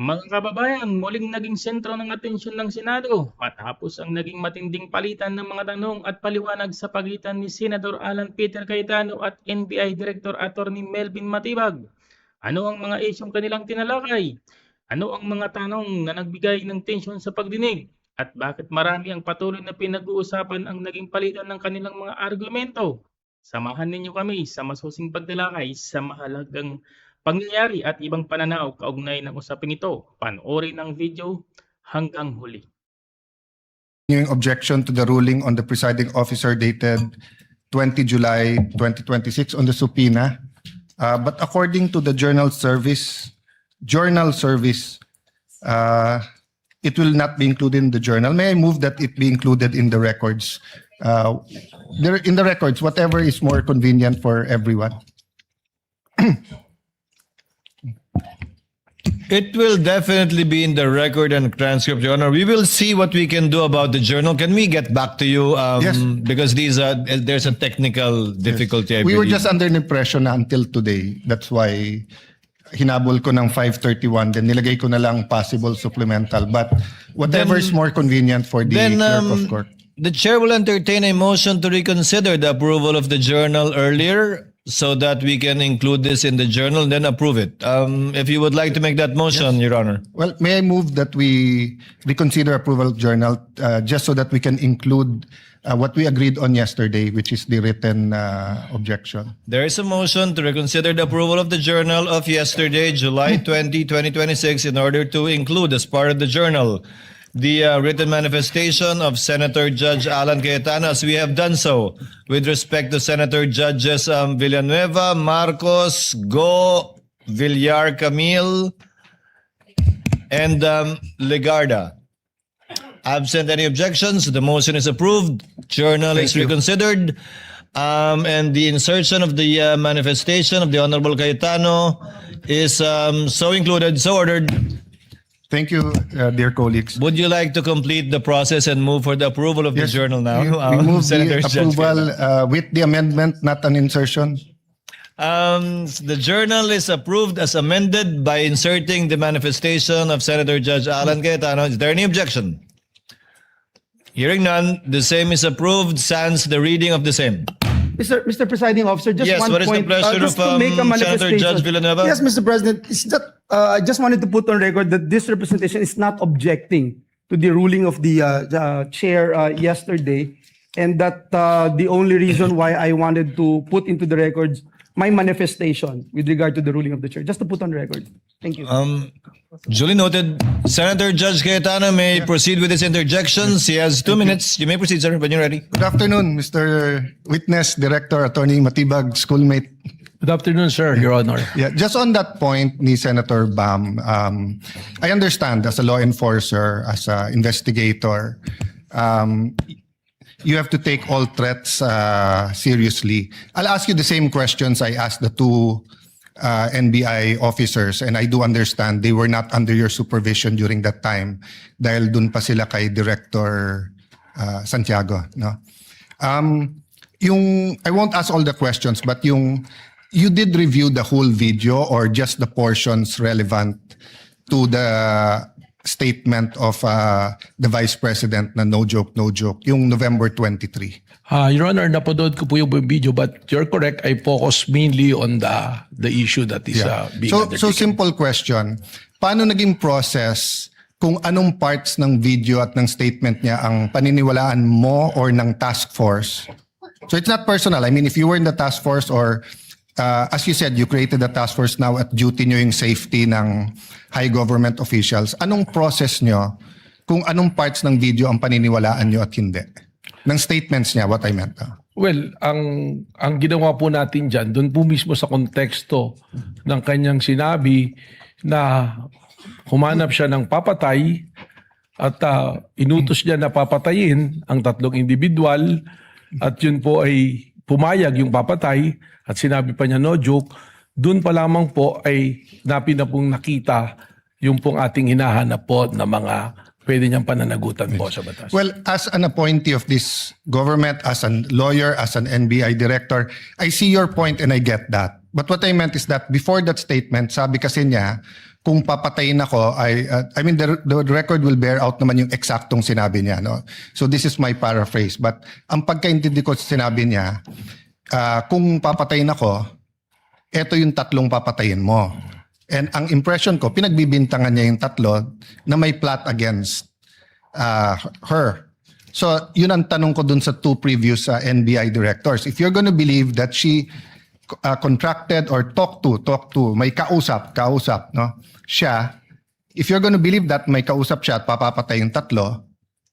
Mga kababayan, muling naging sentro ng atensyon ng Senado matapos ang naging matinding palitan ng mga tanong at paliwanag sa pagitan ni Senador Alan Peter Cayetano at NBI Director Attorney Melvin Matibag. Ano ang mga isyong kanilang tinalakay? Ano ang mga tanong na nagbigay ng tensyon sa pagdinig? At bakit marami ang patuloy na pinag-uusapan ang naging palitan ng kanilang mga argumento? Samahan ninyo kami sa masusing pagtalakay sa mahalagang pangyayari at ibang pananaw kaugnay ng usaping ito. Panoorin ang video hanggang huli. Continuing objection to the ruling on the presiding officer dated 20 July 2026 on the subpoena. But according to the journal service, it will not be included in the journal. May I move that it be included in the records? In the records, whatever is more convenient for everyone. It will definitely be in the record and transcript, Your Honor. We will see what we can do about the journal. Can we get back to you? Yes. Because there's a technical difficulty. I We were believe. just under the impression na until today. That's why hinabol ko ng 5:31, then nilagay ko na lang possible supplemental. But whatever is more convenient for the clerk of court. The chair will entertain a motion to reconsider the approval of the journal earlier so that we can include this in the journal and then approve it. If you would like to make that motion, Your Honor. Well, may I move that we reconsider approval of journal just so that we can include what we agreed on yesterday, which is the written objection. There is a motion to reconsider the approval of the journal of yesterday, July 20, 2026, in order to include as part of the journal the written manifestation of Senator Judge Alan Cayetano, as we have done so with respect to Senator Judges Villanueva, Marcos, Go, Villar Camille, and Legarda. Absent any objections, the motion is approved. Journal is reconsidered. And the insertion of the manifestation of the Honorable Cayetano is so included, so ordered. Thank you, dear colleagues. Would you like to complete the process and move for the approval of the journal now? We move Senator the Judge approval with the amendment, not an insertion. The journal is approved as amended by inserting the manifestation of Senator Judge Alan Cayetano. Is there any objection? Hearing none, the same is approved sans the reading of the same. Mr. Presiding Officer, just Yes, one what is the point. pleasure Just of to make a Senator manifestation. Judge Villanueva? Yes, Mr. President. Is that I just wanted to put on record that this representation is not objecting to the ruling of the chair yesterday, and that the only reason why I wanted to put into the records my manifestation with regard to the ruling of the chair, just to put on record. Thank you. Duly noted. Senator Judge Cayetano may proceed with his interjections. He has 2 minutes. You may proceed, sir, when you're ready. Good afternoon, Mr. Witness, Director, Attorney Matibag, schoolmate. Good afternoon, sir, Your Honor. Yeah, just on that point ni Senator Bam, I understand as a law enforcer, as an investigator, you have to take all threats seriously. I'll ask you the same questions I asked the two NBI officers, and I do understand they were not under your supervision during that time dahil dun pa sila kay Director Santiago. No? I won't ask all the questions, but you did review the whole video or just the portions relevant to the statement of the Vice President na no joke, yung November 23. Your Honor, napanood ko po yung video, but you're correct. I focus mainly on the issue that is being So undertaken. simple question, paano naging process kung anong parts ng video at ng statement niya ang paniniwalaan mo or ng task force? So it's not personal. I mean, if you were in the task force or as you said, you created the task force, now at duty nyo yung safety ng high government officials. Anong process nyo kung anong parts ng video ang paniniwalaan nyo at hindi? Ng statements niya, what I meant. Well, ang ginawa po natin dyan, doon po mismo sa konteksto ng kanyang sinabi na humanap siya ng papatay at inutos niya na papatayin ang tatlong individual at yun po ay pumayag yung papatay at sinabi pa niya no joke, doon pa lamang po ay na pong nakita yung pong ating hinahanap po na mga pwede niyang pananagutan po sa batas. Well, as an appointee of this government, as a lawyer, as an NBI director, I see your point and I get that. But what I meant is that before that statement, sabi kasi niya, kung papatayin ako, I mean, the record will bear out naman yung eksaktong sinabi niya. No? So this is my paraphrase. But ang pagkaintindi ko sa sinabi niya, kung papatayin ako, eto yung 3 papatayin mo. And ang impression ko, pinagbibintangan niya yung 3 na may plot against her. So yun ang tanong ko dun sa 2 previous NBI directors. If you're gonna believe that she contracted or talked to, may kausap, no? Siya, if you're gonna believe that may kausap siya at papapatay yung 3,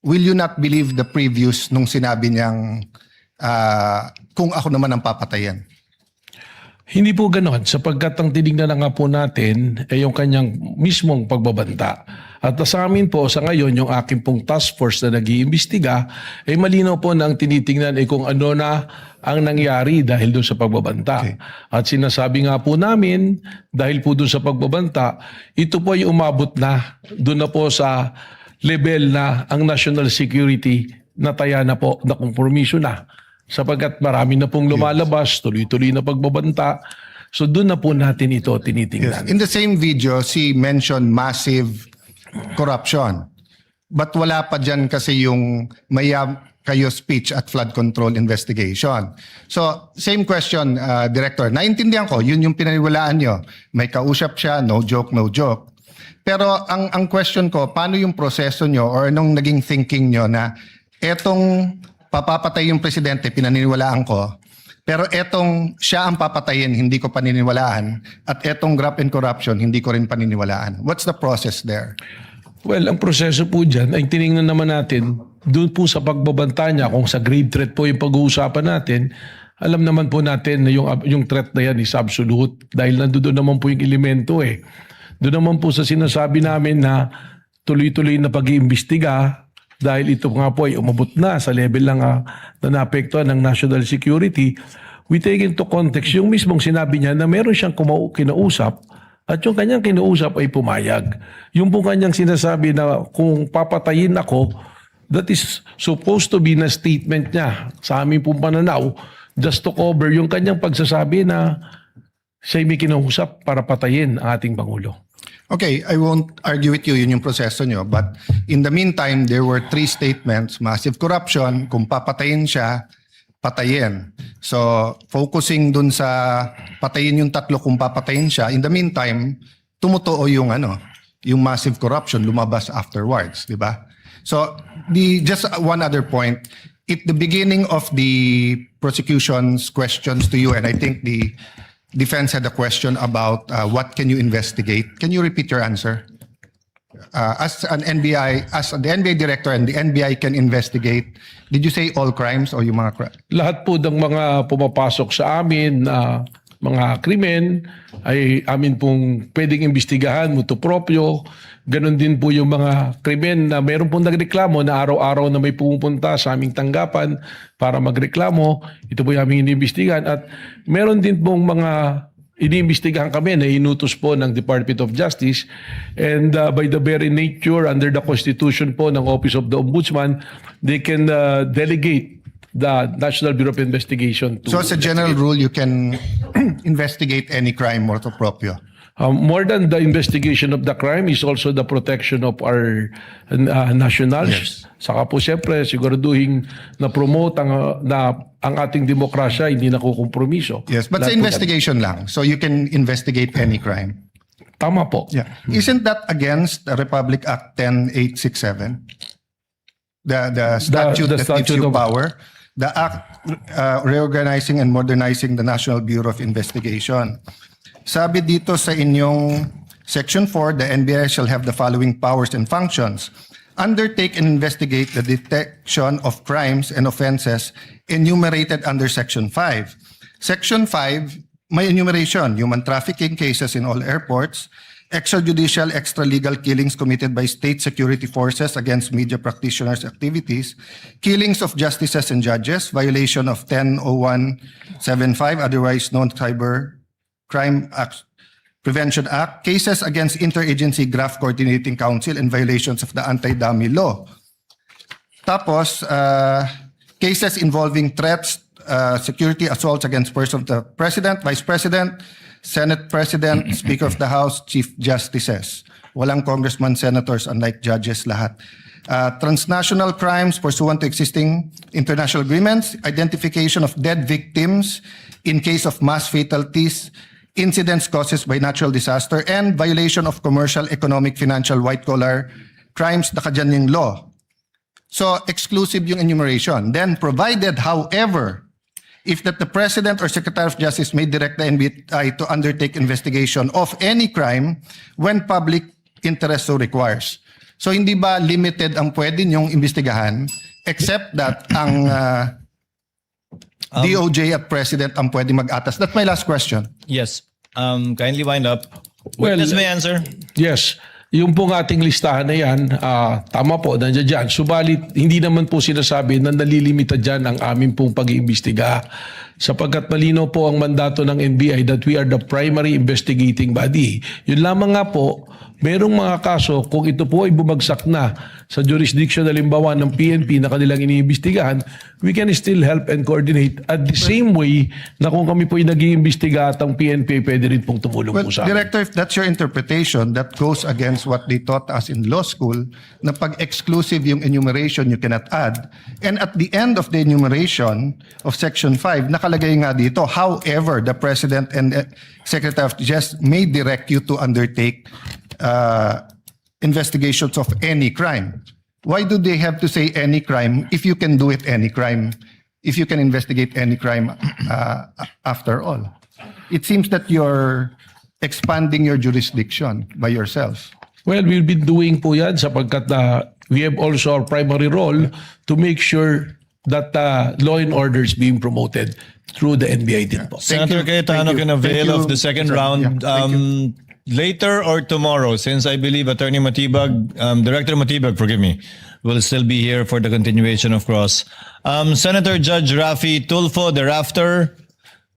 will you not believe the previous nung sinabi niyang kung ako naman ang papatayin? Hindi po ganon, sapagkat ang tinignan na nga po natin ay yung kanyang mismong pagbabanta. At sa amin po, sa ngayon, yung aking pong task force na nag-iimbestiga, ay malinaw po na ang tinitingnan ay kung ano na ang nangyari dahil doon sa pagbabanta. Okay. At sinasabi nga po namin, dahil po doon sa pagbabanta, ito po ay umabot na doon na po sa level na ang national security nataya na po, na kompromiso na. Sapagkat marami na pong lumalabas, tuloy-tuloy na pagbabanta. So doon na po natin ito tinitingnan. In the same video, she mentioned massive corruption. But wala pa dyan kasi yung maya kayo speech at flood control investigation. So, same question, Director. Naintindihan ko, yun yung pinaniwalaan nyo. May kausap siya, no joke, no joke. Pero ang question ko, paano yung proseso nyo or anong naging thinking nyo na etong papapatay yung presidente, pinaniniwalaan ko, pero etong siya ang papatayin, hindi ko paniniwalaan, at etong graft and corruption, hindi ko rin paniniwalaan. What's the process there? Well, ang proseso po dyan ay tinignan naman natin doon po sa pagbabanta niya, kung sa grave threat po yung pag-uusapan natin, alam naman po natin na yung threat na yan is absolute dahil nandoon naman po yung elemento eh. Doon naman po sa sinasabi namin na tuloy-tuloy na pag-iimbestiga dahil ito nga po ay umabot na sa level lang na naapektuhan ng national security, we take into context yung mismong sinabi niya na meron siyang kinausap at yung kanyang kinausap ay pumayag. Yung po kanyang sinasabi na kung papatayin ako, that is supposed to be na statement niya sa aming pong pananaw just to cover yung kanyang pagsasabi na siya may kinausap para patayin ang ating Pangulo. Okay, I won't argue with you, yun yung proseso nyo. But in the meantime, there were 3 statements, massive corruption, kung papatayin siya, patayin. So, focusing dun sa patayin yung 3 kung papatayin siya, in the meantime, tumutuo yung yung massive corruption, lumabas afterwards, di ba? So, just one other point, at the beginning of the prosecution's questions to you, and I think the defense had a question about what can you investigate. Can you repeat your answer? As the NBI director and the NBI can investigate, did you say all crimes o yung mga Lahat po ng mga pumapasok sa amin na mga krimen ay amin pong pwedeng imbestigahan, mutuo proprio. Ganon din po yung mga krimen na meron pong nagreklamo na araw-araw na may pumupunta sa aming tanggapan para magreklamo. Ito po yung aming iniimbestigahan. At meron din pong mga iniimbestigahan kami na inutos po ng Department of Justice. And by the very nature, under the Constitution po ng Office of the Ombudsman, they can delegate the National Bureau of Investigation to... So as a general rule, you can investigate any crime motu proprio? More than the investigation of the crime is also the protection of our nationals. Yes. Saka po siyempre siguraduhin na promote ang ating demokrasya hindi nakukompromiso. Yes, but sa investigation lang. So you can investigate any crime? Tama po. Yeah. Isn't that against the Republic Act 10867? The statute that gives you power? The act reorganizing and modernizing the National Bureau of Investigation. Sabi dito sa inyong Section 4, the NBI shall have the following powers and functions. Undertake and investigate the detection of crimes and offenses enumerated under Section 5. Section 5, may enumeration, human trafficking cases in all airports, extrajudicial, extralegal killings committed by state security forces against media practitioners' activities, killings of justices and judges, violation of 100175, otherwise known Cyber Crime Prevention Act, cases against Interagency Graft Coordinating Council and violations of the Anti-Dummy Law. Tapos, cases involving threats, security assaults against persons of the President, Vice President, Senate President, Speaker of the House, Chief Justices. Walang congressman, senators, unlike judges lahat. Transnational crimes pursuant to existing international agreements, identification of dead victims in case of mass fatalities, incidents caused by natural disaster, and violation of commercial, economic, financial, white-collar crimes, nakadyan yung law. So, exclusive yung enumeration. Then, provided, however, if that the President or Secretary of Justice may direct the NBI to undertake investigation of any crime when public interest so requires. So, hindi ba limited ang pwede niyong imbestigahan except that ang DOJ at President ang pwede mag-atas? That's my last question. Yes. Kindly wind up. Well, Witness may answer. Yes. Yung pong ating listahan na yan, tama po, nandiyan dyan. Subalit, hindi naman po sinasabi na nalilimita dyan ang aming pong pag-iimbestiga. Sapagkat malinaw po ang mandato ng NBI that we are the primary investigating body. Yun lamang nga po, merong mga kaso kung ito po ay bumagsak na sa jurisdiction halimbawa ng PNP na kanilang iniimbestigahan, we can still help and coordinate at the same way na kung kami po ay nag-iimbestiga at ang PNP pwede rin pong tumulong Well, po sa amin. Director, if that's your interpretation, that goes against what they taught us in law school, na pag exclusive yung enumeration, you cannot add. And at the end of the enumeration of Section 5, nakalagay nga dito, however, the President and Secretary of Justice may direct you to undertake investigations of any crime. Why do they have to say any crime if you can do it any crime, if you can investigate any crime after all? It seems that you're expanding your jurisdiction by yourself. Well, we've been doing po yan sapagkat we have also our primary role to make sure that law and order is being promoted through the NBI din po. Senator Cayetano Thank you. can avail Thank you. of the second Sorry. round. Yeah, thank you. Later or tomorrow, since I believe Attorney Matibag, Director Matibag, forgive me, will still be here for the continuation of cross. Senator Judge Rafi Tulfo thereafter,